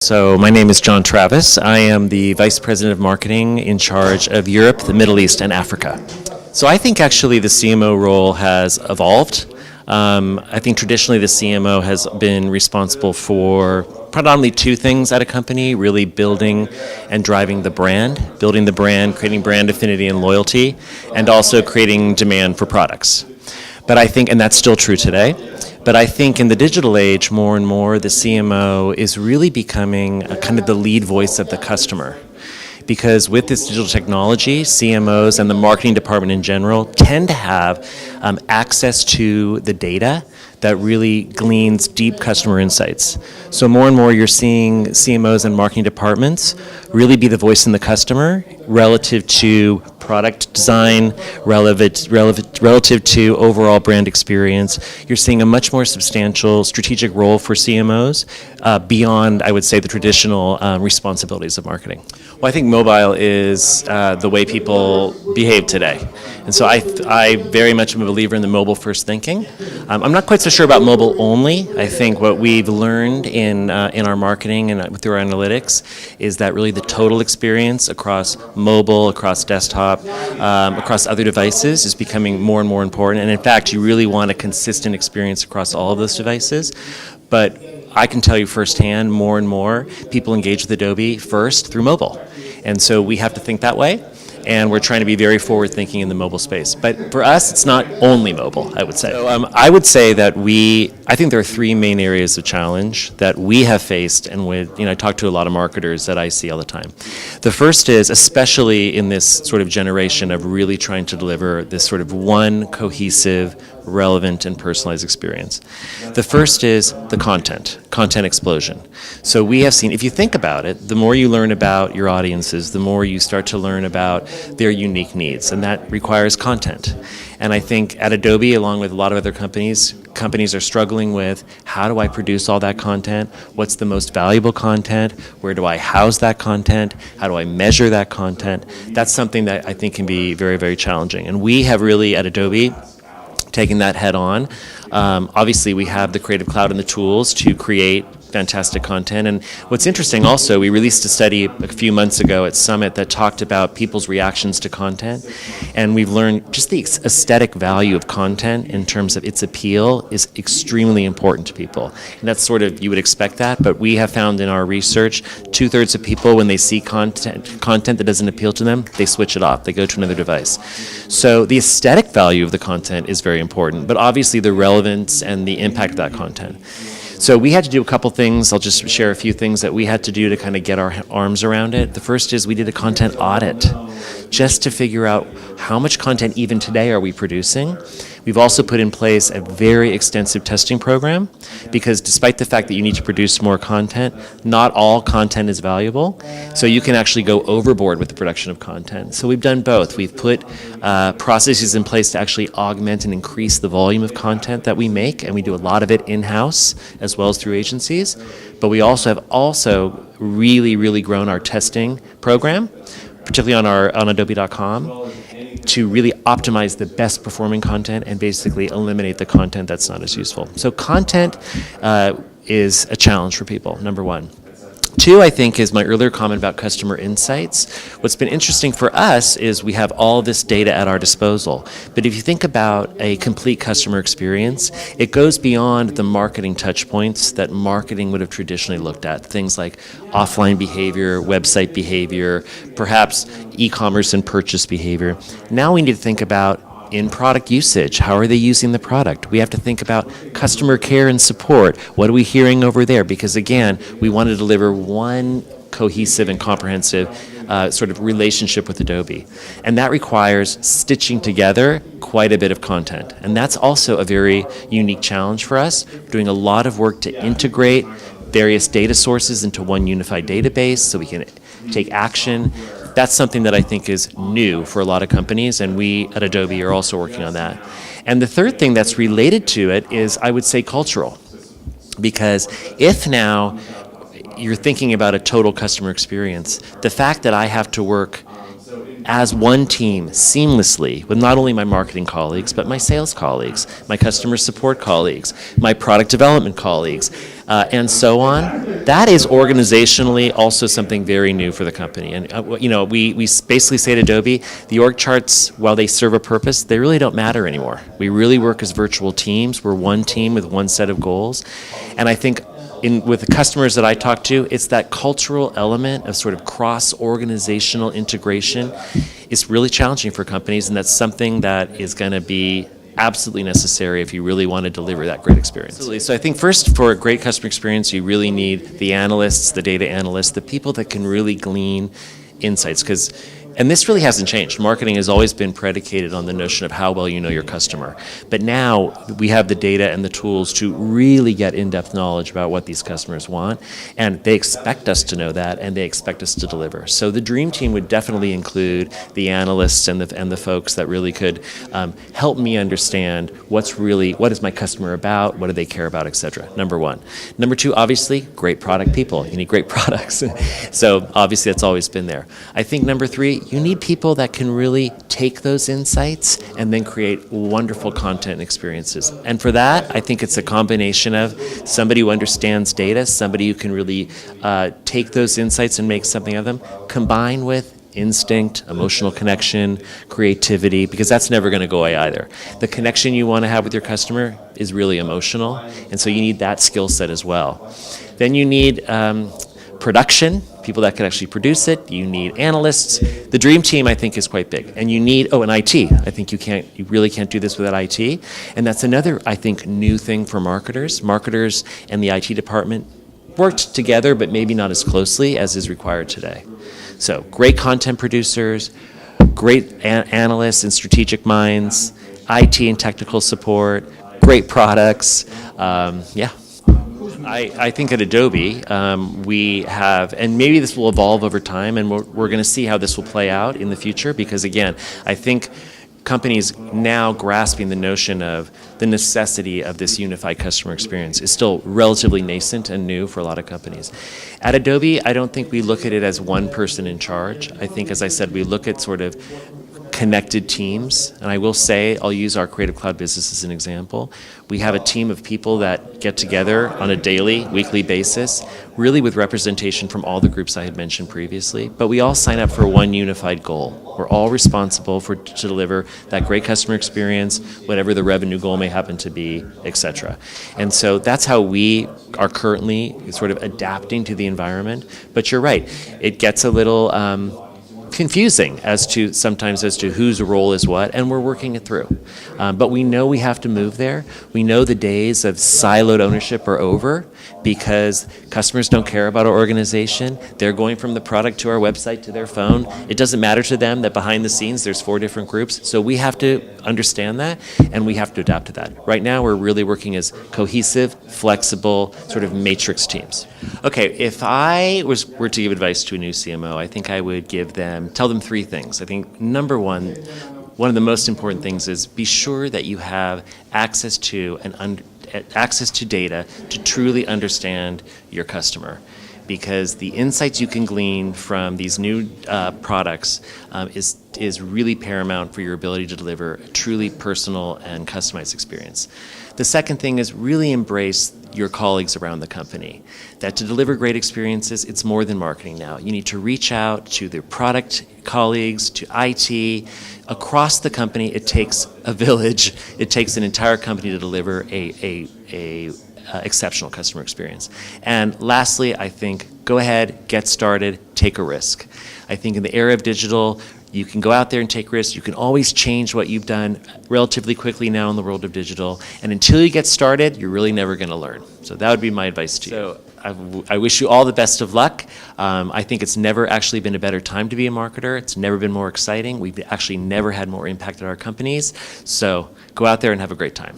So my name is John Travis. I am the Vice President of Marketing in charge of Europe, the Middle East, and Africa. So I think actually the CMO role has evolved. I think traditionally the CMO has been responsible for predominantly two things at a company, really building and driving the brand, creating brand affinity and loyalty, and also creating demand for products. But I think, and that's still true today, but I think in the digital age, more and more, the CMO is really becoming a kind of the lead voice of the customer. Because with this digital technology, CMOs and the marketing department in general tend to have access to the data that really gleans deep customer insights. So more and more you're seeing CMOs and marketing departments really be the voice in the customer relative to product design, relative to overall brand experience. You're seeing a much more substantial strategic role for CMOs beyond, I would say, the traditional responsibilities of marketing. Well, I think mobile is the way people behave today. And so I very much am a believer in the mobile-first thinking. I'm not quite so sure about mobile only. I think what we've learned in our marketing and through our analytics is that really the total experience across mobile, across desktop, across other devices is becoming more and more important. And in fact, you really want a consistent experience across all of those devices. But I can tell you firsthand, more and more people engage with Adobe first through mobile. And so we have to think that way. And we're trying to be very forward-thinking in the mobile space. But for us, it's not only mobile, I would say. So, I would say that I think there are three main areas of challenge that we have faced, and I talk to a lot of marketers that I see all the time. The first is, especially in this sort of generation of really trying to deliver this sort of one cohesive, relevant, and personalized experience. The first is the content explosion. So we have seen, if you think about it, the more you learn about your audiences, the more you start to learn about their unique needs, and that requires content. And I think at Adobe, along with a lot of other companies are struggling with, how do I produce all that content? What's the most valuable content? Where do I house that content? How do I measure that content? That's something that I think can be very, very challenging. And we have really, at Adobe, taking that head on. Obviously, we have the Creative Cloud and the tools to create fantastic content. And what's interesting also, we released a study a few months ago at Summit that talked about people's reactions to content. And we've learned just the aesthetic value of content in terms of its appeal is extremely important to people. And that's sort of, you would expect that, but we have found in our research, 2/3 of people, when they see content that doesn't appeal to them, they switch it off. They go to another device. So the aesthetic value of the content is very important, but obviously the relevance and the impact of that content. So we had to do a couple things. I'll just share a few things that we had to do to kind of get our arms around it. The first is we did a content audit just to figure out how much content even today are we producing. We've also put in place a very extensive testing program because despite the fact that you need to produce more content, not all content is valuable. So you can actually go overboard with the production of content. So we've done both. We've put processes in place to actually augment and increase the volume of content that we make, and we do a lot of it in-house as well as through agencies. But we also have really, really grown our testing program, particularly on Adobe.com, to really optimize the best performing content and basically eliminate the content that's not as useful. So content is a challenge for people, number one. Two, I think, is my earlier comment about customer insights. What's been interesting for us is we have all this data at our disposal. But if you think about a complete customer experience, it goes beyond the marketing touch points that marketing would have traditionally looked at. Things like offline behavior, website behavior, perhaps e-commerce and purchase behavior. Now we need to think about in-product usage. How are they using the product? We have to think about customer care and support. What are we hearing over there? Because again, we want to deliver one cohesive and comprehensive sort of relationship with Adobe. And that requires stitching together quite a bit of content. And that's also a very unique challenge for us. We're doing a lot of work to integrate various data sources into one unified database so we can take action. That's something that I think is new for a lot of companies, and we at Adobe are also working on that. And the third thing that's related to it is, I would say, cultural. Because if now you're thinking about a total customer experience, the fact that I have to work as one team seamlessly with not only my marketing colleagues, but my sales colleagues, my customer support colleagues, my product development colleagues, and so on. That is organizationally also something very new for the company. And we basically say at Adobe, the org charts, while they serve a purpose, they really don't matter anymore. We really work as virtual teams. We're one team with one set of goals. And I think with the customers that I talk to, it's that cultural element of sort of cross-organizational integration is really challenging for companies, and that's something that is going to be absolutely necessary if you really want to deliver that great experience. Absolutely. So I think first, for a great customer experience, you really need the analysts, the data analysts, the people that can really glean insights, and this really hasn't changed. Marketing has always been predicated on the notion of how well you know your customer. But now we have the data and the tools to really get in-depth knowledge about what these customers want, and they expect us to know that, and they expect us to deliver. So the dream team would definitely include the analysts and the folks that really could help me understand what is my customer about, what do they care about, etc. Number one. Number two, obviously, great product people. You need great products. So obviously that's always been there. I think number three, you need people that can really take those insights and then create wonderful content and experiences. And for that, I think it's a combination of somebody who understands data, somebody who can really take those insights and make something of them, combined with instinct, emotional connection, creativity, because that's never going to go away either. The connection you want to have with your customer is really emotional, and so you need that skill set as well. Then you need production, people that can actually produce it. You need analysts. The dream team, I think, is quite big. And you need, an IT. I think you really can't do this without IT. And that's another, I think, new thing for marketers. Marketers and the IT department worked together, but maybe not as closely as is required today. So great content producers, great analysts and strategic minds, IT and technical support, great products, I think at Adobe, we have, and maybe this will evolve over time, and we're going to see how this will play out in the future, because again, I think companies now grasping the notion of the necessity of this unified customer experience is still relatively nascent and new for a lot of companies. At Adobe, I don't think we look at it as one person in charge. I think, as I said, we look at sort of connected teams, and I will say, I'll use our Creative Cloud business as an example. We have a team of people that get together on a daily, weekly basis, really with representation from all the groups I had mentioned previously, but we all sign up for one unified goal. We're all responsible to deliver that great customer experience, whatever the revenue goal may happen to be, etc. And so that's how we are currently sort of adapting to the environment. But you're right, it gets a little confusing sometimes as to whose role is what, and we're working it through. But we know we have to move there. We know the days of siloed ownership are over, because customers don't care about our organization. They're going from the product to our website to their phone. It doesn't matter to them that behind the scenes there's 4 different groups. So we have to understand that, and we have to adapt to that. Right now we're really working as cohesive, flexible, sort of matrix teams. Okay, if I were to give advice to a new CMO, I think I would tell them 3 things. I think number one of the most important things is be sure that you have access to data to truly understand your customer, because the insights you can glean from these new products is really paramount for your ability to deliver a truly personal and customized experience. The second thing is really embrace your colleagues around the company. That to deliver great experiences, it's more than marketing now. You need to reach out to their product colleagues, to IT. Across the company, it takes a village. It takes an entire company to deliver a exceptional customer experience. And lastly, I think go ahead, get started, take a risk. I think in the era of digital, you can go out there and take risks. You can always change what you've done relatively quickly now in the world of digital. And until you get started, you're really never going to learn. So that would be my advice to you. So I wish you all the best of luck. I think it's never actually been a better time to be a marketer. It's never been more exciting. We've actually never had more impact at our companies. So go out there and have a great time.